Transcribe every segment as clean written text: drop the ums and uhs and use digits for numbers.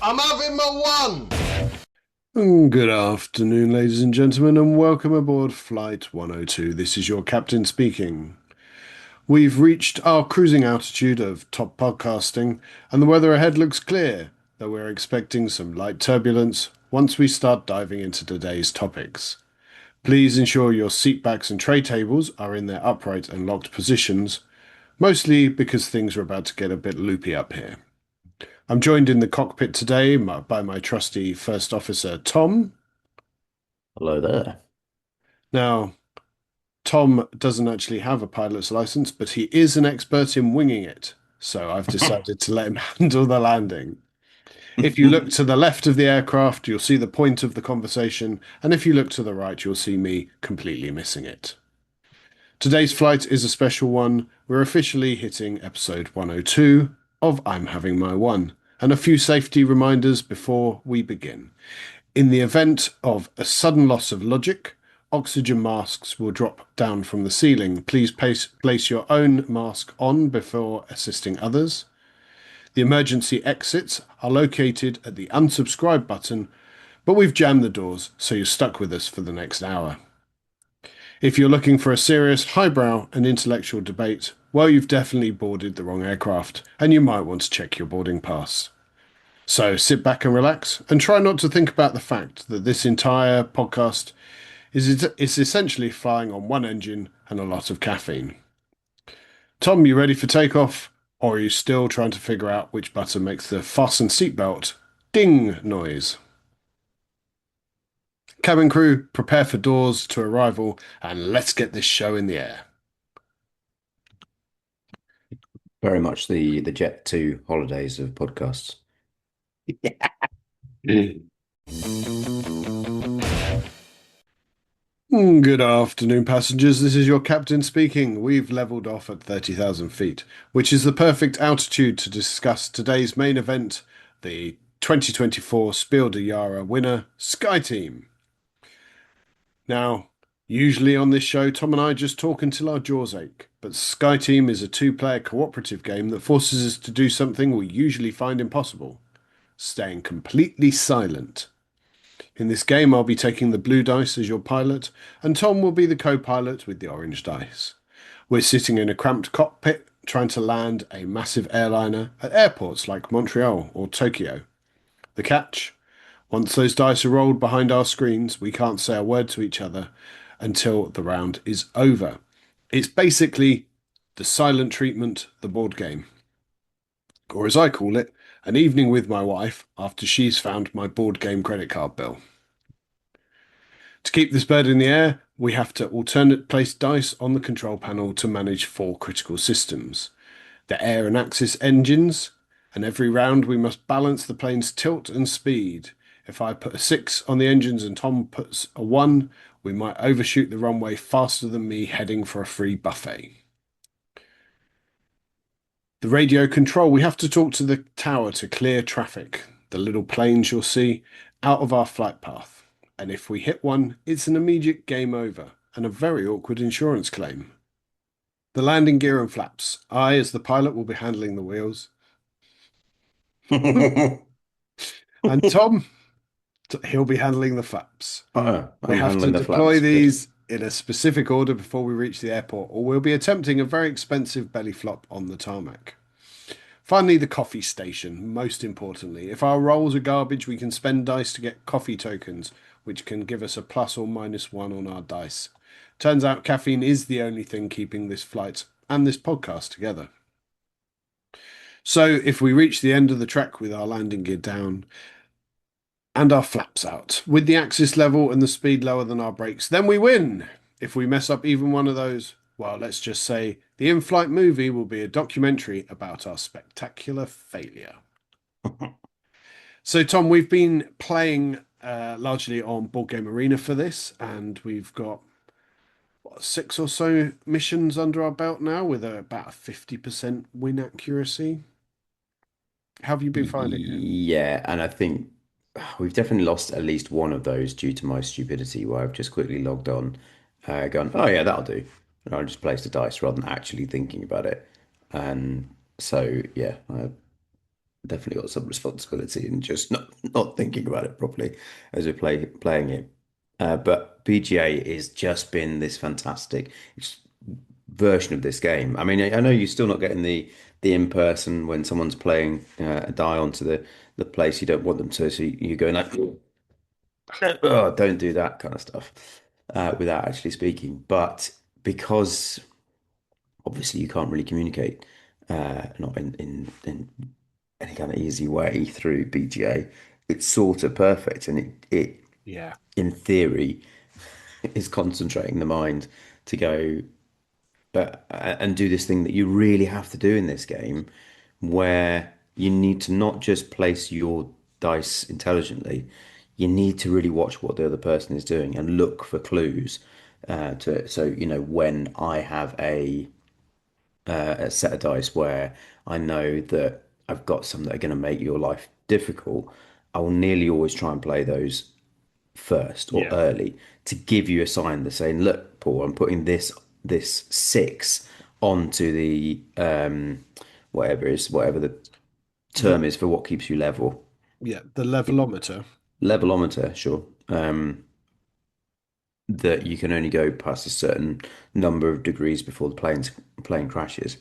I'm having my one. Good afternoon, ladies and gentlemen, and welcome aboard Flight 102. This is your captain speaking. We've reached our cruising altitude of top podcasting, and the weather ahead looks clear, though we're expecting some light turbulence once we start diving into today's topics. Please ensure your seatbacks and tray tables are in their upright and locked positions, mostly because things are about to get a bit loopy up here. I'm joined in the cockpit today by my trusty first officer, Tom. Hello there. Now, Tom doesn't actually have a pilot's license, but he is an expert in winging it. So I've decided to let him handle the landing. If you look to the left of the aircraft, you'll see the point of the conversation, and if you look to the right, you'll see me completely missing it. Today's flight is a special one. We're officially hitting episode 102 of I'm Having My One, and a few safety reminders before we begin. In the event of a sudden loss of logic, oxygen masks will drop down from the ceiling. Please place your own mask on before assisting others. The emergency exits are located at the unsubscribe button, but we've jammed the doors, so you're stuck with us for the next hour. If you're looking for a serious, highbrow and intellectual debate, well, you've definitely boarded the wrong aircraft, and you might want to check your boarding pass. So sit back and relax, and try not to think about the fact that this entire podcast is essentially flying on one engine and a lot of caffeine. Tom, you ready for takeoff? Or are you still trying to figure out which button makes the fasten seatbelt ding noise? Cabin crew, prepare for doors to arrival, and let's get this show in the air. Very much the Jet 2 holidays of podcasts. Good afternoon, passengers. This is your captain speaking. We've leveled off at 30,000 feet, which is the perfect altitude to discuss today's main event, the 2024 Spiel des Jahres winner, Sky Team. Now, usually on this show, Tom and I just talk until our jaws ache, but Sky Team is a two-player cooperative game that forces us to do something we usually find impossible, staying completely silent. In this game, I'll be taking the blue dice as your pilot, and Tom will be the co-pilot with the orange dice. We're sitting in a cramped cockpit trying to land a massive airliner at airports like Montreal or Tokyo. The catch? Once those dice are rolled behind our screens, we can't say a word to each other until the round is over. It's basically the silent treatment, the board game. Or as I call it, an evening with my wife after she's found my board game credit card bill. To keep this bird in the air, we have to alternate place dice on the control panel to manage 4 critical systems. The air and axis engines, and every round we must balance the plane's tilt and speed. If I put a 6 on the engines and Tom puts a 1, we might overshoot the runway faster than me heading for a free buffet. The radio control, we have to talk to the tower to clear traffic. The little planes you'll see out of our flight path. And if we hit one, it's an immediate game over and a very awkward insurance claim. The landing gear and flaps. I, as the pilot, will be handling the wheels. And Tom, he'll be handling the flaps. Oh, We I'm have to handling the deploy flaps. Good. these in a specific order before we reach the airport, or we'll be attempting a very expensive belly flop on the tarmac. Finally, the coffee station, most importantly. If our rolls are garbage, we can spend dice to get coffee tokens, which can give us a plus or minus 1 on our dice. Turns out caffeine is the only thing keeping this flight and this podcast together. So if we reach the end of the track with our landing gear down and our flaps out, with the axis level and the speed lower than our brakes, then we win. If we mess up even one of those, well, let's just say the in-flight movie will be a documentary about our spectacular failure. So, Tom, we've been playing largely on Board Game Arena for this, and we've got 6 or so missions under our belt now with about a 50% win accuracy. How have you been finding it? Yeah, and I think we've definitely lost at least one of those due to my stupidity, where I've just quickly logged on, gone, oh yeah, that'll do. And I just placed a dice rather than actually thinking about it. And so, yeah, definitely got some responsibility and just not thinking about it properly as we're playing it. But BGA has just been this fantastic version of this game. I mean, I know you're still not getting the in person when someone's playing a die onto the place you don't want them to. So you're going like, oh, don't do that kind of stuff without actually speaking. But because obviously you can't really communicate, not in any kind of easy way through BGA, it's sort of perfect, and it Yeah. in theory is concentrating the mind to go and do this thing that you really have to do in this game, where you need to not just place your dice intelligently, you need to really watch what the other person is doing and look for clues to it. So, when I have a set of dice where I know that I've got some that are going to make your life difficult, I will nearly always try and play those first or Yeah. early to give you a sign that's saying, "Look, Paul, I'm putting this six onto the whatever the The term is for what keeps you level. yeah, the levelometer. Levelometer, sure. That you can only go past a certain number of degrees before the plane crashes.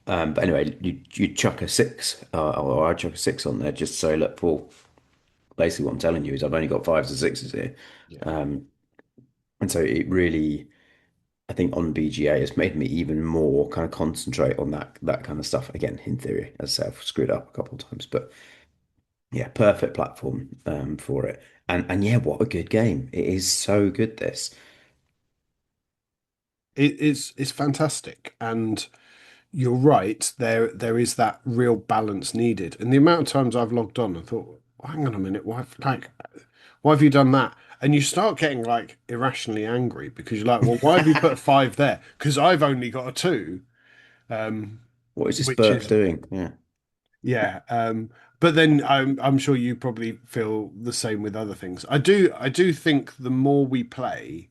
But anyway, you chuck a six, or I chuck a six on there just to say, look, Paul. Basically, what I'm telling you is I've only got fives and sixes here, Yeah. and so it really, I think on BGA, has made me even more kind of concentrate on that kind of stuff. Again, in theory, as I say, I've screwed up a couple of times, but yeah, perfect platform for it. And yeah, what a good game! It is so good. This. It's fantastic. And you're right, there is that real balance needed. And the amount of times I've logged on and thought, hang on a minute, why have you done that? And you start getting like irrationally angry because you're like, well, why have you put a five there? Because I've only got a two, um, What is this which Burke is doing? Yeah. yeah. But then I'm sure you probably feel the same with other things. I do think the more we play,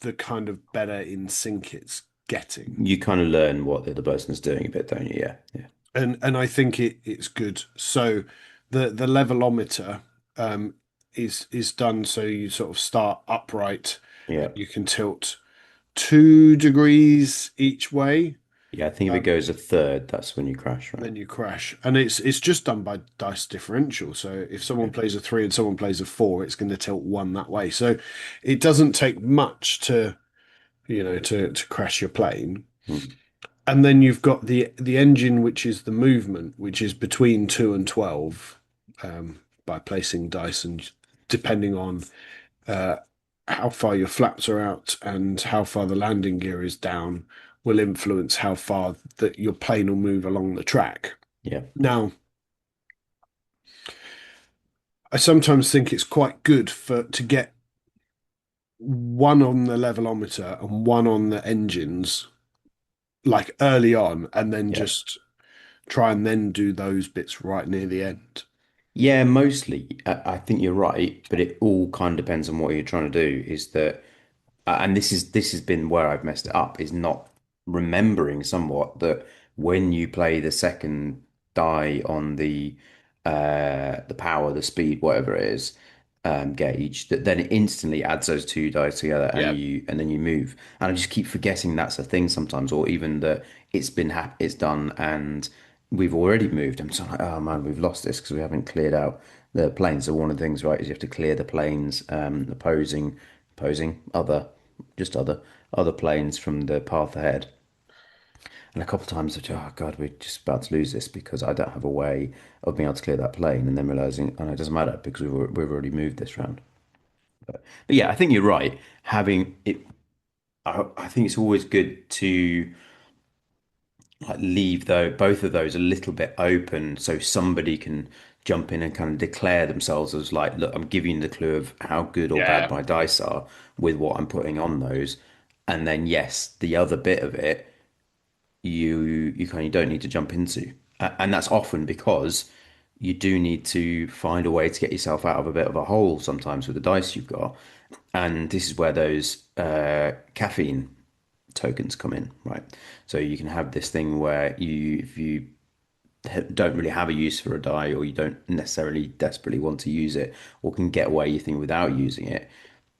the kind of better in sync it's getting. You kind of learn what the other person's doing a bit, don't you? Yeah, yeah, And I think it's good. So the levelometer um is done so you sort of start upright. yeah, You can tilt 2 degrees each way, yeah. I think if it goes a third, that's when you crash, right? then you crash. And it's just done by dice differential. So if someone Okay. plays a three and someone plays a four, it's going to tilt one that way. So it doesn't take much to crash your plane. Mm. And then you've got the engine, which is the movement, which is between 2 and 12, by placing dice and depending on uh, how far your flaps are out and how far the landing gear is down, will influence how far that your plane will move along the track. Yeah. Now, I sometimes think it's quite good for to get one on the levelometer and one on the engines like early on, and then Yeah. just try and then do those bits right near the end. Yeah, mostly. I think you're right, but it all kind of depends on what you're trying to do. Is that, and this has been where I've messed it up, is not remembering somewhat that when you play the second die on the power, the speed, whatever it is, gauge, that then it instantly adds those two dice together, Yeah. and then you move. And I just keep forgetting that's a thing sometimes, or even that it's done and we've already moved. I'm sort of like, oh man, we've lost this because we haven't cleared out the planes. So one of the things, right, is you have to clear the planes, opposing other planes from the path ahead. And a couple of times, I thought, oh God, we're just about to lose this because I don't have a way of being able to clear that plane. And then realizing, oh, no, it doesn't matter because we've already moved this round. But yeah, I think you're right. Having it, I think it's always good to like leave though both of those a little bit open so somebody can jump in and kind of declare themselves as like, look, I'm giving you the clue of how good or bad Yeah. my dice are with what I'm putting on those. And then yes, the other bit of it you kind of don't need to jump into. And that's often because you do need to find a way to get yourself out of a bit of a hole sometimes with the dice you've got. And this is where those caffeine tokens come in, right? So you can have this thing where if you don't really have a use for a die, or you don't necessarily desperately want to use it, or can get away you think without using it,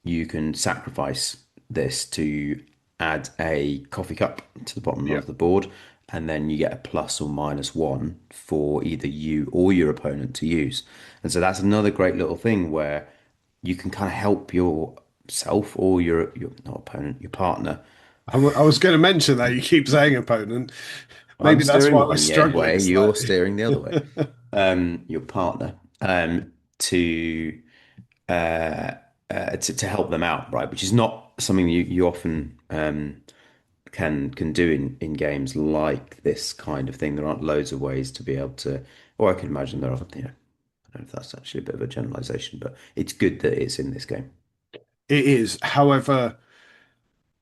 you can sacrifice this to add a coffee cup to the bottom Yeah. of the board, and then you get a +or -1 for either you or your opponent to use. And so that's another great little thing where you can kind of help yourself or your not opponent, your partner. I was going to mention that you keep saying opponent. I'm Maybe that's steering why we're one struggling way, you're slightly. steering the other way. Your partner, to to help them out, right? Which is not something you often can do in games like this kind of thing. There aren't loads of ways to be able to, or I can imagine there are, I don't know if that's actually a bit of a generalization, but it's good that it's in this game. It is, however,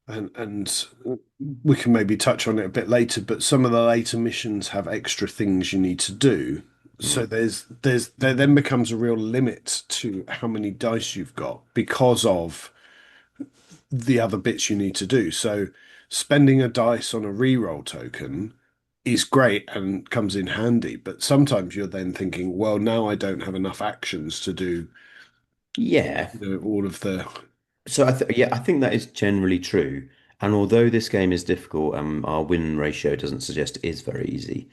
and we can maybe touch on it a bit later, but some of the later missions have extra things you need to do. So Mm. there then becomes a real limit to how many dice you've got because of the other bits you need to do. So spending a dice on a reroll token is great and comes in handy, but sometimes you're then thinking, well, now I don't have enough actions to do, Yeah. all of the. So I think that is generally true. And although this game is difficult and our win ratio doesn't suggest it is very easy,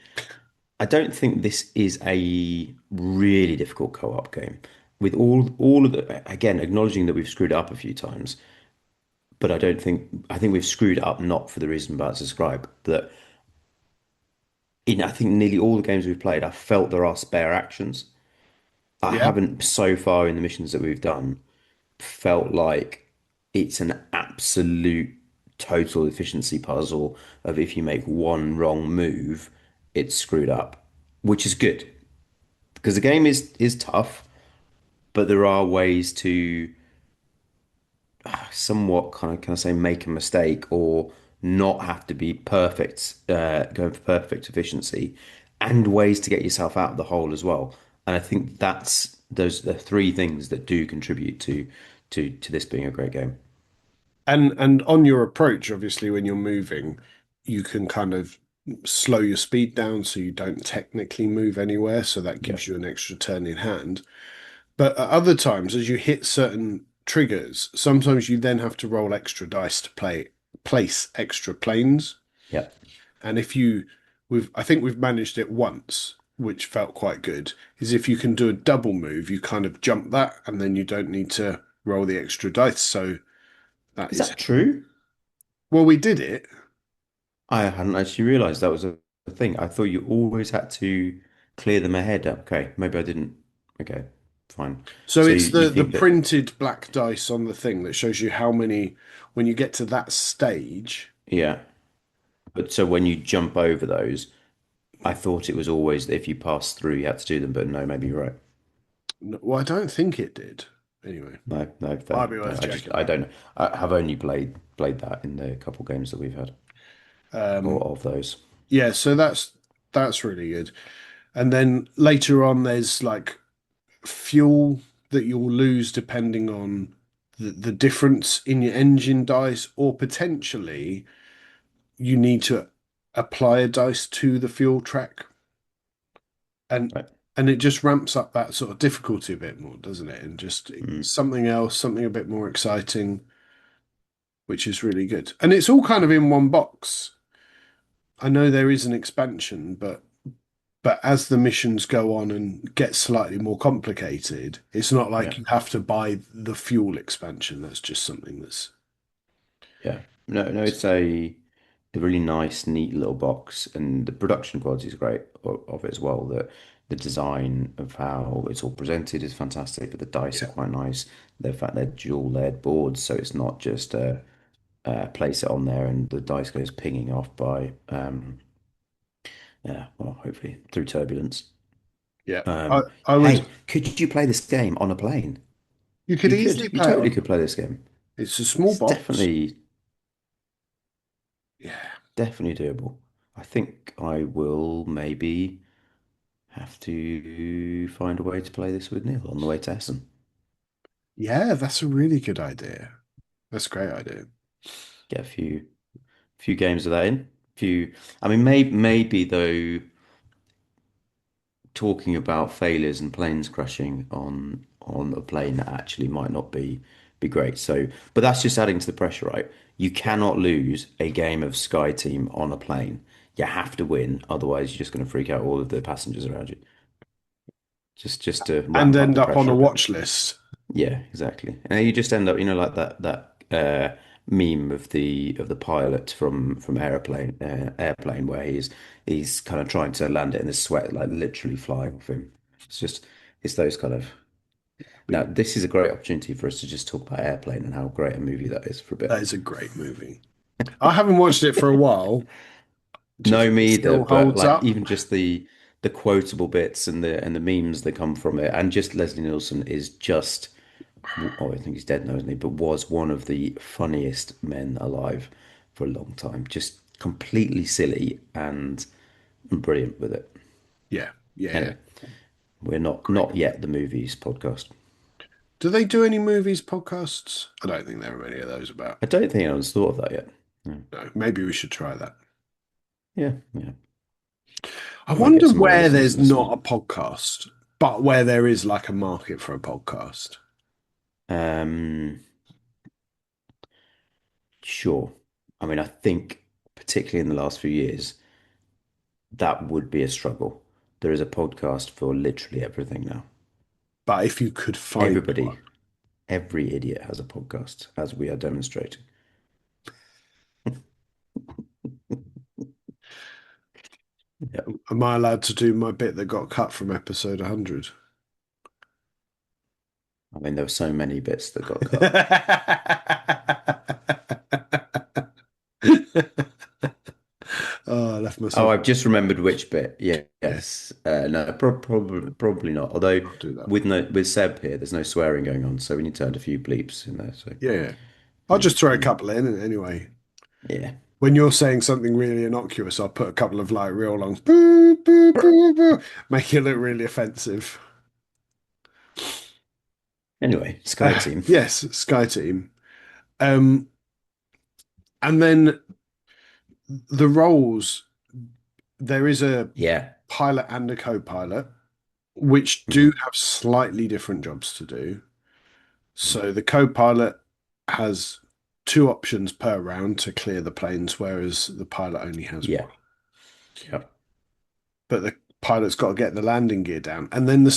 I don't think this is a really difficult co-op game. With all of the, again, acknowledging that we've screwed it up a few times, but I think we've screwed it up not for the reason I'm about to describe. That I think nearly all the games we've played, I felt there are spare actions. I Yeah. haven't so far in the missions that we've done felt like it's an absolute total efficiency puzzle of if you make one wrong move, it's screwed up, which is good because the game is tough, but there are ways to somewhat kind of, can I say, make a mistake or not have to be perfect, going for perfect efficiency, and ways to get yourself out of the hole as well. And I think that's those are the three things that do contribute to this being a great game. And on your approach, obviously, when you're moving, you can kind of slow your speed down so you don't technically move anywhere. So that Yeah, gives you an extra turn in hand. But at other times, as you hit certain triggers, sometimes you then have to roll extra dice to place extra planes. yeah. And if you, I think we've managed it once, which felt quite good, is if you can do a double move, you kind of jump that, and then you don't need to roll the extra dice. So that Is is, that true? well, we did it. I hadn't actually realized that was a thing. I thought you always had to clear them ahead. Okay, maybe I didn't. Okay, fine. So So it's you the think that, printed black dice on the thing that shows you how many when you get to that stage. yeah. But so when you jump over those, I thought it was always that if you passed through, you had to do them, but no, maybe you're right. No, well, I don't think it did. Anyway, No, no, might fair. be No, worth checking I that. don't know. I have only played that in the couple games that we've had, or Um, of those. yeah, so that's really good. And then later on, there's like fuel that you'll lose depending on the difference in your engine dice, or potentially you need to apply a dice to the fuel track, and Right. and it just ramps up that sort of difficulty a bit more, doesn't it? And just Mm, something else, something a bit more exciting, which is really good. And it's all kind of in one box. I know there is an expansion, but as the missions go on and get slightly more complicated, it's not yeah. like you have to buy the fuel expansion. That's just something that's. Yeah. No, no, it's a really nice, neat little box, and the production quality is great of it as well. The design of how it's all presented is fantastic, but the dice are Yeah. quite nice. The fact they're dual layered boards, so it's not just place it on there and the dice goes pinging off by yeah, well, hopefully through turbulence. Yeah. I would. Hey, could you play this game on a plane? You could You easily could. You play it totally on. could play this game. It's a small It's box. Yeah. definitely doable. I think I will maybe have to find a way to play this with Neil on the way to Essen. Yeah, that's a really good idea. That's a great idea. Get a few games of that in. Few. I mean, maybe though. talking about failures and planes crashing on a plane that actually might not be great. So, but that's just adding to the pressure, right? You Yeah. cannot lose a game of Sky Team on a plane. You have to win, otherwise you're just going to freak out all of the passengers around you. Just to And ramp up end the up on pressure a a bit. watch list. Yeah, exactly. And you just end up, like that meme of the pilot from airplane where he's kind of trying to land it and the sweat like literally flying off him. It's just it's those kind of now this is a great opportunity for us to just talk about Airplane and how great a movie that is for a That bit. is a great movie. I haven't watched it for a while. Do you No, think it me either, still but holds like up? even just the quotable bits and the memes that come from it, and just Leslie Nielsen is just oh, I think he's dead now, isn't he? But was one of the funniest men alive for a long time. Just completely silly and brilliant with it. Yeah, yeah, yeah. Anyway, we're not Great. yet the movies podcast. Do they do any movies podcasts? I don't think there are many of those about. I don't think anyone's thought of that yet. No. No, maybe we should try that. Yeah, yeah. I Might get wonder some more where listeners there's not listening. a podcast, but where there is like a market for a podcast. Um, sure. I mean, I think particularly in the last few years, that would be a struggle. There is a podcast for literally everything now. But if you could find one, Everybody, every idiot has a podcast, as we are demonstrating. Yeah. am I allowed to do my bit that got cut from episode 100? I mean, there were so many bits that got cut. Oh, I left Oh, myself. I've just remembered which bit. Yeah, Yeah, yes. No, probably not. Although I'll do that. with Seb here, there's no swearing going on, so we need to add a few bleeps in there. So Yeah, yeah. I'll yeah, just throw a yeah, couple in anyway. yeah. When you're saying something really innocuous, I'll put a couple of like real long boo, boo, boo, boo, make it look really offensive. Anyway, Sky Team. Yes, Sky Team. Um, and then the roles, there is a Yeah. pilot and a co-pilot, which do Hmm. have slightly different jobs to do. So the co-pilot has two options per round to clear the planes, whereas the pilot only has Yeah. one. Yeah. But the pilot's got to get the landing gear down. And then the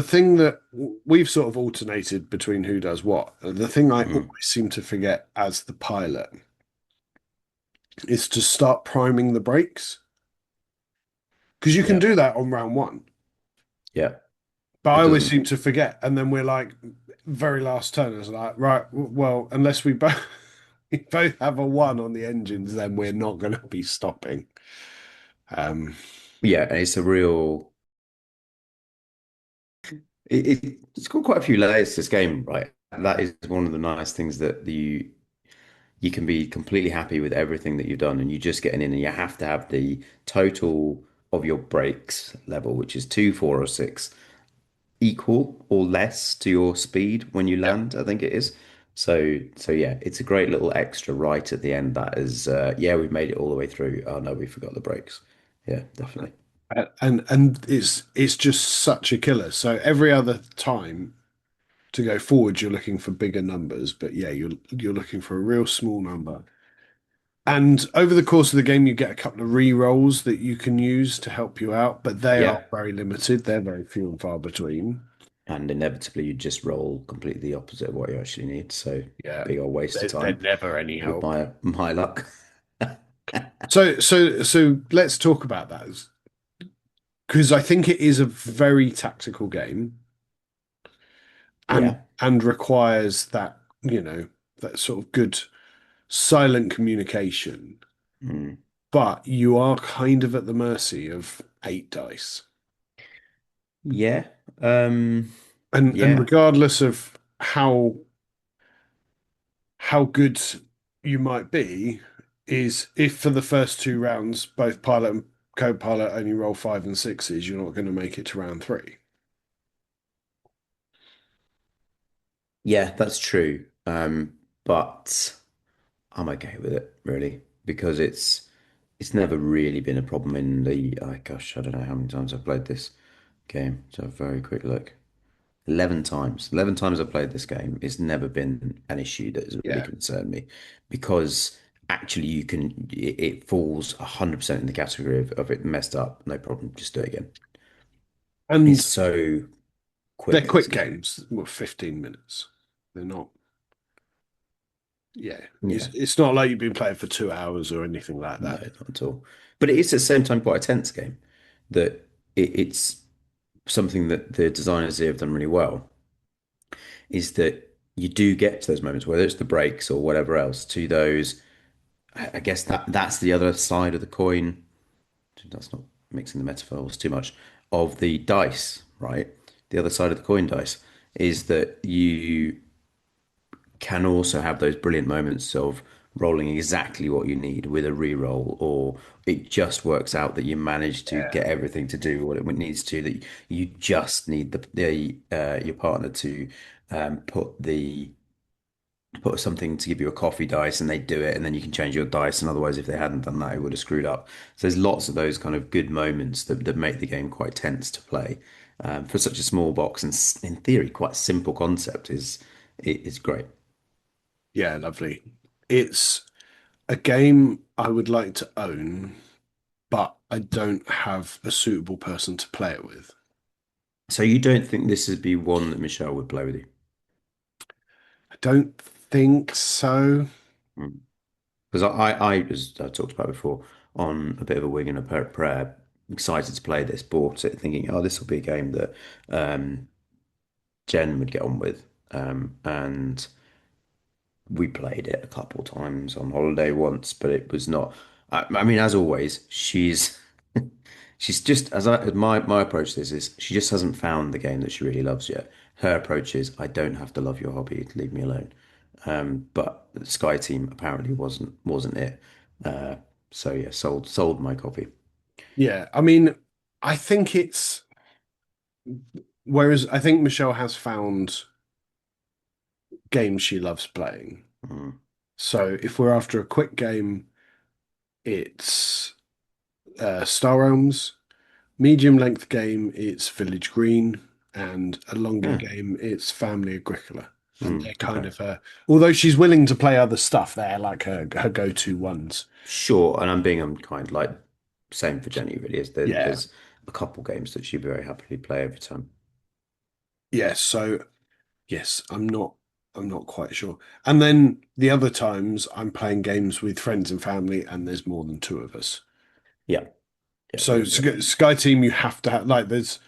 thing that we've sort of alternated between who does what. The thing I always Mm. seem to forget as the pilot is to start priming the brakes because you can Yeah. do that on round one. Yeah. But I It always doesn't. seem to forget, and then we're like, very last turn, it's like, right, well, unless we both we both have a one on the engines, then we're not going to be stopping. Um, Yeah, and it's a real. It's got quite a few layers to this game, right? And that is one of the nice things that you can be completely happy with everything that you've done, and you just getting in, and you have to have the total of your brakes level, which is two, four, or six, equal or less to your speed when you yeah, land, I think it is. So yeah, it's a great little extra right at the end that is yeah, we've made it all the way through. Oh no, we forgot the brakes. Yeah, definitely. and it's just such a killer. So every other time to go forward, you're looking for bigger numbers, but yeah, you're looking for a real small number. And over the course of the game, you get a couple of re-rolls that you can use to help you out, but they are Yeah. very limited. They're very few and far between. And inevitably you just roll completely the opposite of what you actually need. So Yeah, big old waste of they're time never any with help. my luck. So let's talk about that because I think it is a very tactical game and Yeah. requires that, that sort of good silent communication. Mm. But you are kind of at the mercy of eight dice. Yeah. And Yeah. regardless of how good you might be, is if for the first two rounds both pilot and co-pilot only roll five and sixes, you're not going to make it to round three. Yeah, that's true. But I'm okay with it, really, because it's never really been a problem in the, oh gosh, I don't know how many times I've played this. game. So a very quick look. 11 times. 11 times I've played this game. It's never been an issue that has really Yeah. concerned me because actually it falls 100% in the category of it messed up. No problem. Just do it again. It's And so they're quick, this quick game. games, well, 15 minutes. They're not, yeah. It's, Yeah, it's not like you've been playing for 2 hours or anything like no, that. not at all. But it is at the same time quite a tense game that it's something that the designers here have done really well is that you do get to those moments, whether it's the breaks or whatever else, to those. I guess that's the other side of the coin. That's not mixing the metaphors too much of the dice, right? The other side of the coin dice is that you can also have those brilliant moments of rolling exactly what you need with a re-roll, or it just works out that you manage to Yeah. get everything to do what it needs to, that you just need the your partner to put the put something to give you a coffee dice and they do it and then you can change your dice, and otherwise if they hadn't done that it would have screwed up. So there's lots of those kind of good moments that make the game quite tense to play, for such a small box and in theory quite simple concept is great. Yeah, lovely. It's a game I would like to own, but I don't have a suitable person to play it with. So you don't think this would be one that Michelle would play with you? I don't think so. Because as I talked about before, on a bit of a wing and a prayer, excited to play this, bought it thinking, oh, this will be a game that um, Jen would get on with. And we played it a couple times on holiday once, but it was not. I mean, as always, she's just as my approach to this is she just hasn't found the game that she really loves yet. Her approach is I don't have to love your hobby, leave me alone. But the Sky Team apparently wasn't it. Uh, so yeah, sold my copy. Yeah, I mean, I think it's whereas I think Michelle has found games she loves playing. Mm, So if we're after a quick game, it's Star Realms. Medium length game, it's Village Green, and a longer yeah. game, it's Family Agricola. And they're kind Okay. of although she's willing to play other stuff, they're like her go-to ones. Sure, and I'm being unkind. Like same for Jenny, really. Is Yeah. there's a couple games that she very happily play every time. Yes. So yes, I'm not quite sure. And then the other times I'm playing games with friends and family, and there's more than two of us. Yeah, yeah, So yeah, yeah. Sky Team, you have to have like there's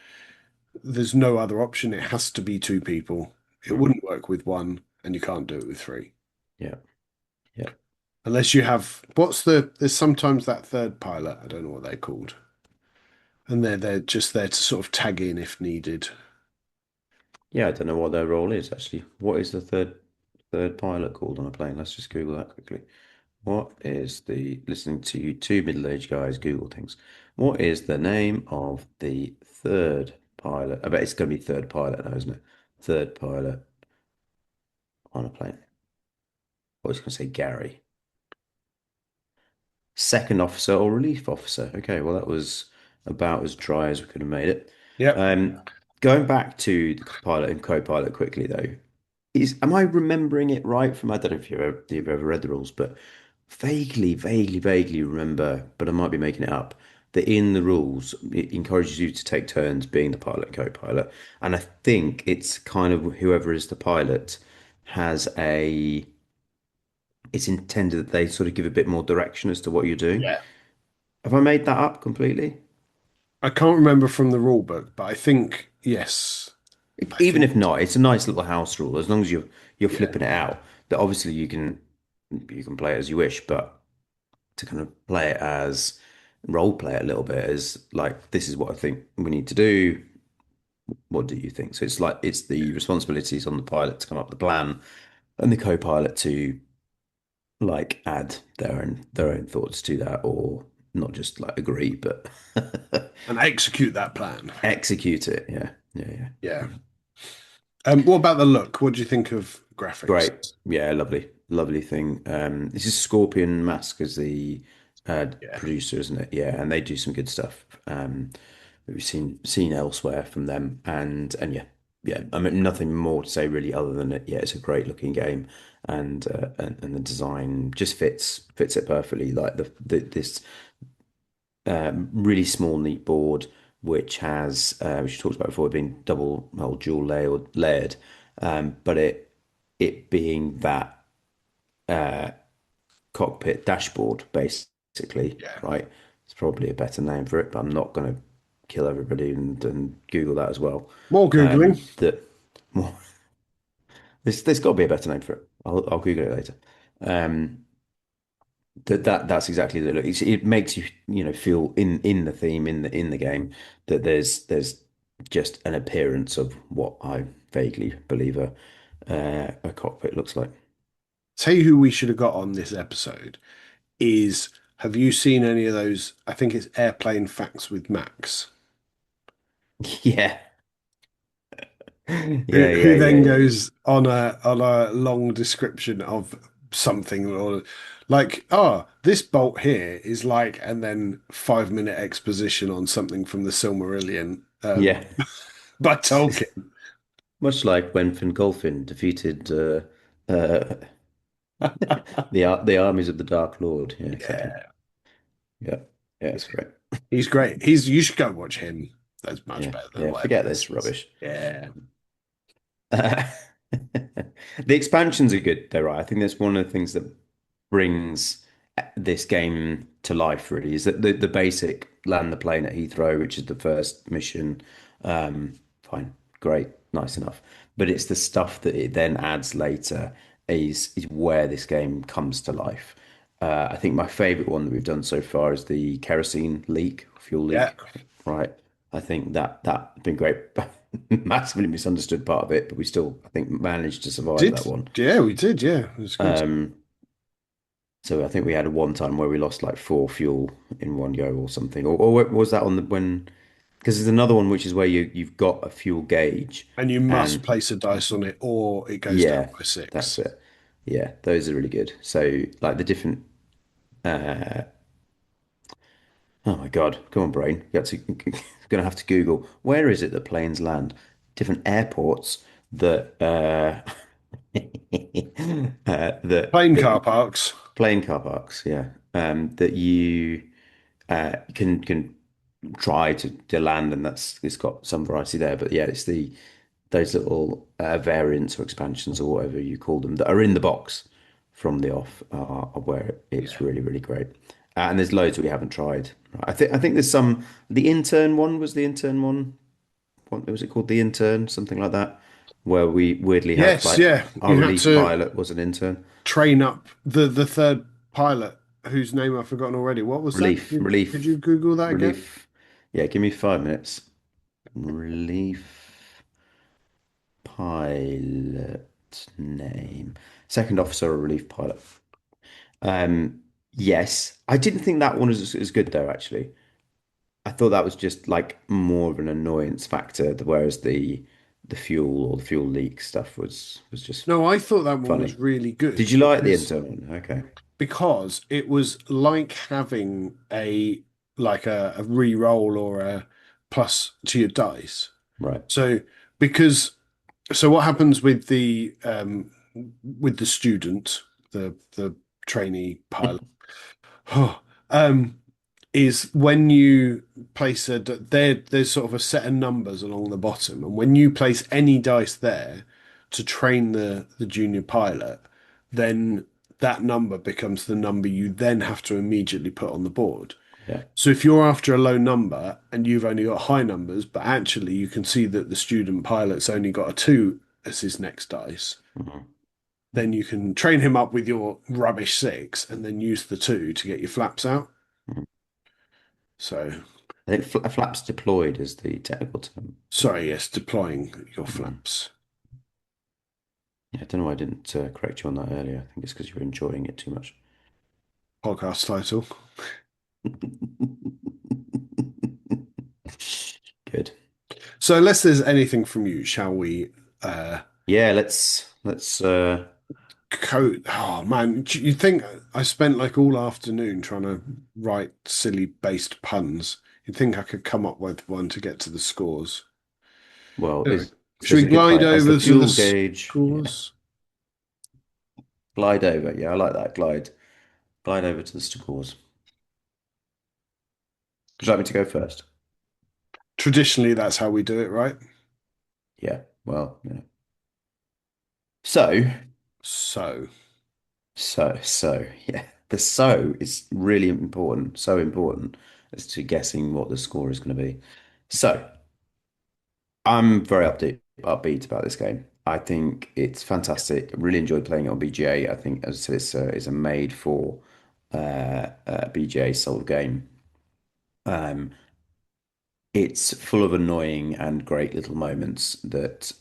no other option. It has to be two people. It Mm, wouldn't work with one, and you can't do it with three. yeah, yeah. Unless you have there's sometimes that third pilot, I don't know what they're called. And they're just there to sort of tag in if needed. Yeah, I don't know what their role is actually. What is the third pilot called on a plane? Let's just Google that quickly. What is the listening to two middle-aged guys Google things? What is the name of the third pilot? I bet it's going to be third pilot now, isn't it? Third pilot on a plane. I was going to say Gary. Second officer or relief officer. Okay, well, that was about as dry as we could have made it. Yep. Um, Going back to the pilot and co-pilot quickly, though, am I remembering it right from, I don't know if you've ever read the rules, but vaguely remember, but I might be making it up, that in the rules, it encourages you to take turns being the pilot and co-pilot. And I think it's kind of whoever is the pilot has it's intended that they sort of give a bit more direction as to what you're doing. Yeah. Have I made that up completely? I can't remember from the rule book, but I think yes. I Even think if not, it's a nice little house rule as long as you're yeah. flipping it out. That obviously you can play it as you wish, but to kind of play it as role play it a little bit as like this is what I think we need to do. What do you think? So it's like it's the responsibilities on the pilot to come up with the plan and the co-pilot to like add their own thoughts to that or not just like agree, but And execute that plan. execute it. Yeah, yeah, yeah. Yeah. What about the look? What do you think of graphics? Great. Yeah, lovely thing. This is Scorpion Masque as the Yeah. producer, isn't it? Yeah, and they do some good stuff. that we've seen elsewhere from them. And yeah, yeah. I mean, nothing more to say really, other than it. Yeah, it's a great looking game, and the design just fits it perfectly. Like the this really small, neat board, which has, which we talked about before, being dual layered, but it being that cockpit dashboard, basically, Yeah. right? It's probably a better name for it, but I'm not going to kill everybody and Google that as well. More Googling. That well, there's got to be a better name for it. I'll Google it later. Um, that's exactly the look. It makes you feel in the theme in the game that there's just an appearance of what I vaguely believe a cockpit looks like. Tell you who we should have got on this episode is, have you seen any of those? I think it's Airplane Facts with Max, Yeah, who yeah, yeah, who yeah, then yeah, goes on a long description of something, or like, oh, this bolt here is like, and then 5 minute exposition on something from the Silmarillion, yeah. by Tolkien. Much like when Fingolfin defeated the armies of the Dark Lord. Yeah, exactly. Yeah, Yeah, yeah, yeah, it's great. he's great. You should go watch him. That's much Yeah, better than yeah. whatever Forget this this is. rubbish. Yeah, Uh, the expansions are good, though, right? I think that's one of the things that brings this game to life, really, is that the basic land the plane at Heathrow, which is the first mission, fine, great, nice enough. But it's the stuff that it then adds later is where this game comes to life. I think my favorite one that we've done so far is the kerosene leak, fuel yeah. leak, right? I think that's been great. Massively misunderstood part of it, but we still, I think, managed to survive Did that one. yeah, we did. Yeah, it was good. Um, so I think we had a one time where we lost like four fuel in one go or something. Or was that on the when? Because there's another one which is where you've got a fuel gauge, And you must and place a dice on it, or it goes down yeah, by that's six. it. Yeah, those are really good. So like the different. Oh my God, come on, brain. You got to gonna have to Google where is it that planes land? Different airports that Plane car that parks. plane car parks, yeah, that you can try to land, and it's got some variety there. But yeah, it's those little variants or expansions or whatever you call them that are in the box from the off are where it's Yeah. really really great. And there's loads that we haven't tried. I think there's some. The intern one was the intern one. What was it called? The intern, something like that, where we weirdly have Yes, like yeah. our You had relief to pilot was an intern. train up the third pilot, whose name I've forgotten already. What was that? Relief, Could you relief, Google that again? relief. Yeah, give me 5 minutes. Relief pilot name. Second officer or relief pilot. Yes. I didn't think that one was as good though, actually. I thought that was just like more of an annoyance factor, whereas the fuel or the fuel leak stuff was just No, I thought that one was funny. really Did good you like the intern one? Okay. because it was like having a re-roll or a plus to your dice. Right. So because so what happens with the student, the trainee pilot, um, is when you place there's sort of a set of numbers along the bottom, and when you place any dice there to train the junior pilot, then that number becomes the number you then have to immediately put on the board. Yeah. So if you're after a low number and you've only got high numbers, but actually you can see that the student pilot's only got a two as his next dice, Mhm. then you can train him up with your rubbish six and then use the two to get your flaps out. Mhm. So, I think flaps deployed is the technical term. sorry, yes, deploying your Mhm. flaps. Yeah, I don't know why I didn't correct you on that earlier. I think it's because you were enjoying it too much. Podcast title. Good. So, unless there's anything from you, shall we Yeah, let's code? Oh man, you think I spent like all afternoon trying to write silly based puns You'd think I could come up with one to get to the scores. Well, Anyway, should there's we a good glide play as the over to the fuel gauge. Yeah, scores? glide over. Yeah, I like that. Glide over to the scores. Would you like me to go first? Traditionally, that's how we do it, right? Yeah. Well, yeah. So, So, yeah. The so is really important. So important as to guessing what the score is going to be. So, I'm very upbeat about this game. I think it's fantastic. I really enjoyed playing it on BGA. I think, as I said, it's a made for BGA sort of game. Um, it's full of annoying and great little moments that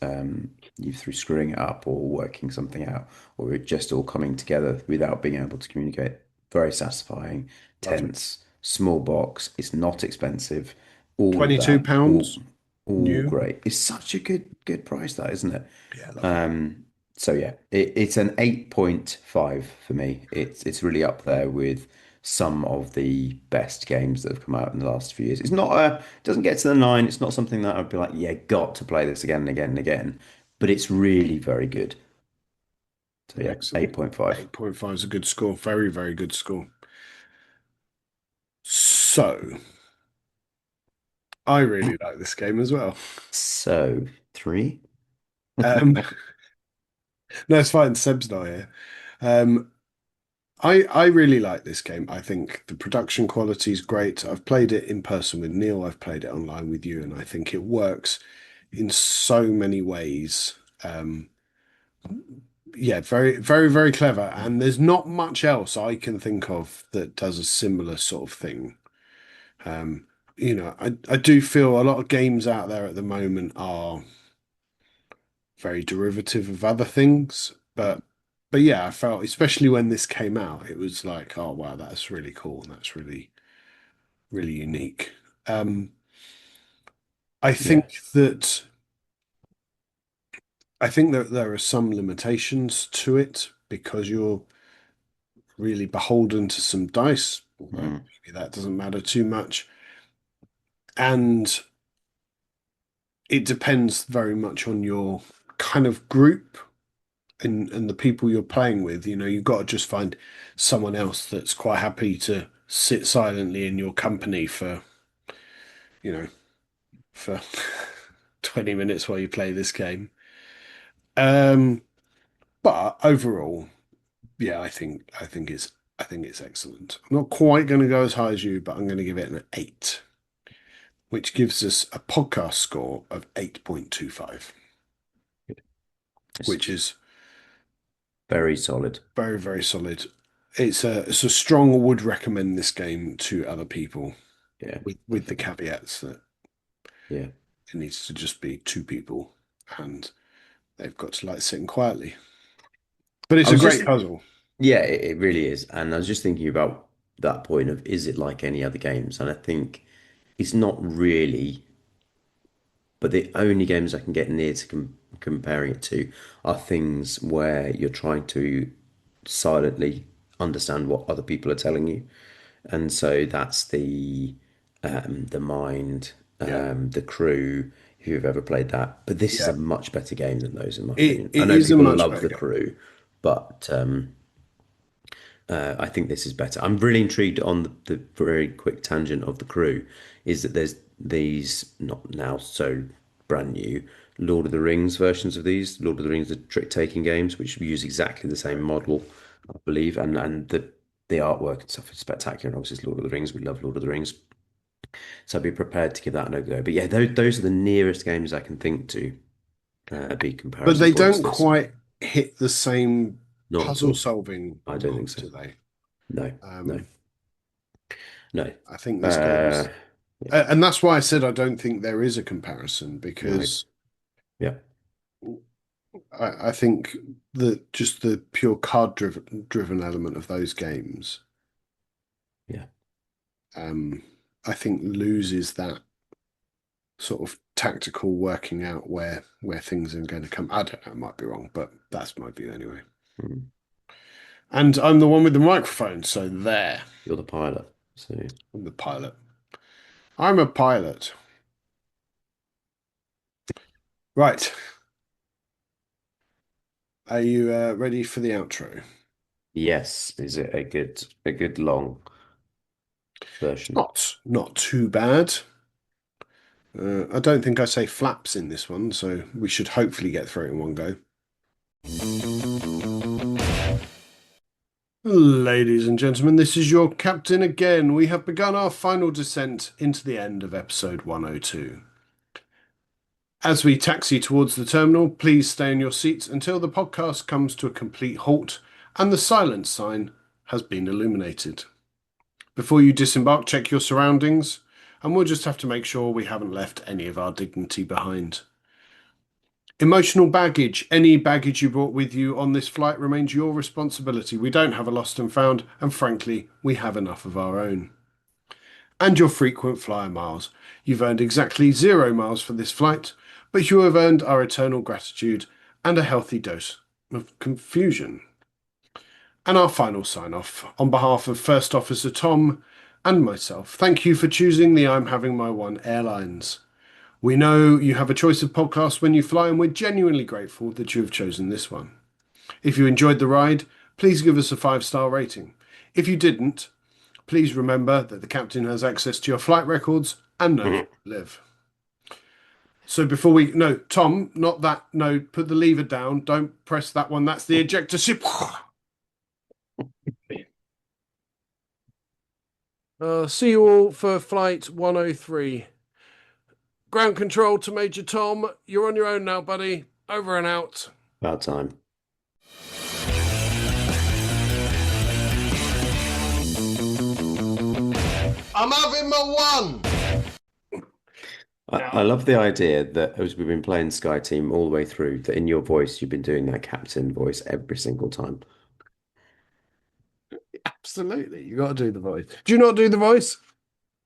you through screwing it up or working something out or it just all coming together without being able to communicate. Very satisfying, lovely. tense, small box. It's not expensive. All of 22 that, pounds all new. great. It's such a good price, that, isn't it? Yeah, lovely. Um, so yeah, it's an 8.5 for me. It's really up there with some of the best games that have come out in the last few years. It's not a, it doesn't get to the 9. It's not something that I'd be like, yeah, got to play this again and again and again. But it's really very good. So yeah, Excellent. 8.5. 8.5 is a good score. Very, very good score. So, I really like this game as well. So 3. Um, no, it's fine. Seb's not here. Um, I really like this game. I think the production quality is great. I've played it in person with Neil. I've played it online with you, and I think it works in so many ways. Yeah, very, very, very clever. And there's not much else I can think of that does a similar sort of thing. Um, I do feel a lot of games out there at the moment are very derivative of other things, but yeah, I felt especially when this came out, it was like, oh wow, that's really cool and that's really, really unique. Um, I Yeah. think that I think that there are some limitations to it because you're really beholden to some dice, although Mm. maybe that doesn't matter too much. And it depends very much on your kind of group and the people you're playing with. You've got to just find someone else that's quite happy to sit silently in your company you know, for 20 minutes while you play this game. Um, but overall, yeah, I think it's excellent. I'm not quite going to go as high as you, but I'm going to give it an 8, which gives us a podcast score of 8.25, It's which is very solid. very, very solid. It's a strong would recommend this game to other people Yeah, with the definitely. caveats that Yeah. it needs to just be two people and they've got to like sitting quietly. But it's I a was great just puzzle. Yeah, it really is. And I was just thinking about that point of is it like any other games? And I think it's not really, but the only games I can get near to comparing it to are things where you're trying to silently understand what other people are telling you. And so that's the Mind, Yeah. the Crew, if you've ever played that. But this is Yeah. a much better game than those, in my It opinion. I it know is a people much love better the game. Crew, but I think this is better. I'm really intrigued on the very quick tangent of the Crew, is that there's these not now so brand new Lord of the Rings versions of these Lord of the Rings, the trick-taking games, which use exactly the same model, I believe, and the artwork and stuff is spectacular. And obviously, it's Lord of the Rings. We love Lord of the Rings, so I'd be prepared to give that a go. But yeah, those are the nearest games I can think to be But comparison they points don't to this. quite hit the same Not at puzzle all. solving I don't think mark, so. do they? No, no, Um, no. I think this game Uh, is, yeah, and that's why I said I don't think there is a comparison right. because Yeah, I think that just the pure card driven element of those games, yeah. um, I think loses that sort of tactical working out where things are going to come. I don't know, I might be wrong, but that's my view anyway. Mm. And I'm the one with the microphone, so there, You're the pilot. So I'm the pilot. I'm a pilot. Right. Are you ready for the outro? Yes, is it a good long version? Not too bad. I don't think I say flaps in this one, so we should hopefully get through it in one go. Ladies and gentlemen, this is your captain again. We have begun our final descent into the end of episode 102. As we taxi towards the terminal, please stay in your seats until the podcast comes to a complete halt and the silence sign has been illuminated. Before you disembark, check your surroundings, and we'll just have to make sure we haven't left any of our dignity behind. Emotional baggage. Any baggage you brought with you on this flight remains your responsibility. We don't have a lost and found, and frankly, we have enough of our own. And your frequent flyer miles. You've earned exactly 0 miles for this flight, but you have earned our eternal gratitude and a healthy dose of confusion. And our final sign off on behalf of First Officer Tom and myself. Thank you for choosing the I'm Having My One Airlines. We know you have a choice of podcasts when you fly, and we're genuinely grateful that you have chosen this one. If you enjoyed the ride, please give us a 5-star rating. If you didn't, please remember that the captain has access to your flight records and knows where you live. So before we, no, Tom, not that, no, put the lever down. Don't press that one. That's the ejector seat. See you all for flight 103. Ground control to Major Tom. You're on your own now, buddy. Over and out. About time. I'm having my one. I love the idea that as we've been playing Sky Team all the way through, that in your voice you've been doing that captain voice every single time. Absolutely. You got to do the voice. Do you not do the voice?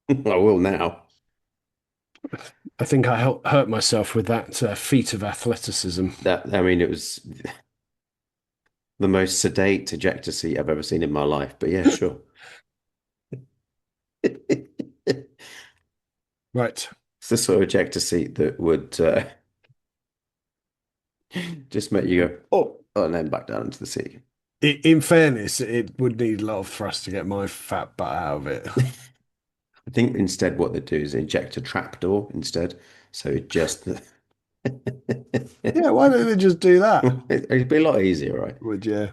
I will now. I think I hurt myself with that feat of athleticism. That I mean, it was the most sedate ejector seat I've ever seen in my life. But yeah, sure. It's Right. the sort of ejector seat that would just make you go, oh, and then back down into the seat. In fairness, it would need a lot of thrust to get my fat butt out of it. I think instead what they do is eject a trapdoor instead. So it just Yeah, why don't they just do that? it'd be a lot easier, right? Would you?